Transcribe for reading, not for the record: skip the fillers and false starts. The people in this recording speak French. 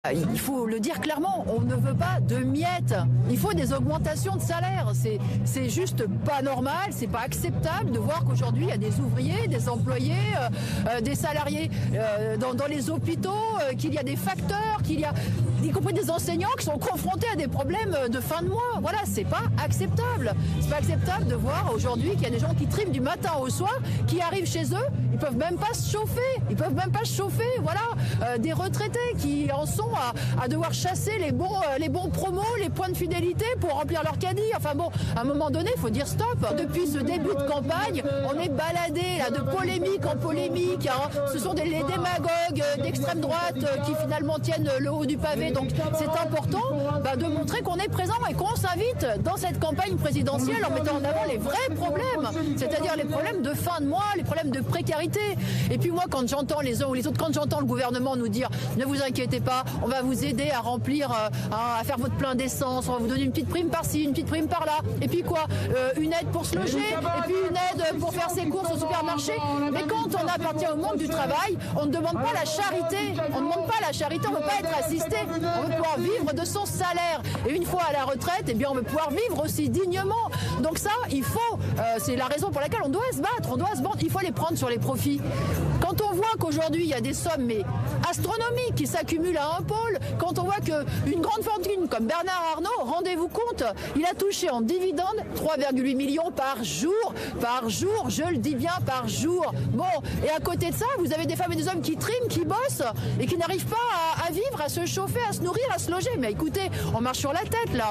Il faut le dire clairement, on ne veut pas de miettes. Il faut des augmentations de salaire. C'est juste pas normal, c'est pas acceptable de voir qu'aujourd'hui il y a des ouvriers, des employés, des salariés dans les hôpitaux, qu'il y a des facteurs, qu'il y a y compris des enseignants qui sont confrontés à des problèmes de fin de mois. Voilà, c'est pas acceptable. C'est pas acceptable de voir aujourd'hui qu'il y a des gens qui triment du matin au soir, qui arrivent chez eux, ils peuvent même pas se chauffer. Ils peuvent même pas se chauffer. Voilà, des retraités qui en sont à devoir chasser les bons promos, les points de fidélité pour remplir leur caddie. Enfin bon, à un moment donné, il faut dire stop. Depuis ce début de campagne, on est baladé là, de polémique en polémique. Hein. Ce sont les démagogues d'extrême droite qui finalement tiennent le haut du pavé. Donc c'est important de montrer qu'on est présent et qu'on s'invite dans cette campagne présidentielle en mettant en avant les vrais problèmes, c'est-à-dire les problèmes de fin de mois, les problèmes de précarité. Et puis moi, quand j'entends les uns ou les autres, quand j'entends le gouvernement nous dire ne vous inquiétez pas, on va vous aider à remplir, à faire votre plein d'essence, on va vous donner une petite prime par-ci, une petite prime par-là, et puis quoi, une aide pour se loger, et puis une aide pour faire ses courses au supermarché. Mais quand on appartient au monde du travail, on ne demande pas la charité, on ne demande pas la charité, on ne veut pas être assisté, on veut pouvoir vivre de son salaire. Et une fois à la retraite, eh bien on veut pouvoir vivre aussi dignement. Donc ça, il faut, c'est la raison pour laquelle on doit se battre, il faut les prendre sur les profits. Quand on voit qu'aujourd'hui il y a des sommes mais astronomiques qui s'accumulent à un pôle, quand on voit qu'une grande fortune comme Bernard Arnault, rendez-vous compte, il a touché en dividende 3,8 millions par jour, je le dis bien par jour. Bon, et à côté de ça, vous avez des femmes et des hommes qui triment, qui bossent et qui n'arrivent pas à vivre, à se chauffer, à se nourrir, à se loger. Mais écoutez, on marche sur la tête là.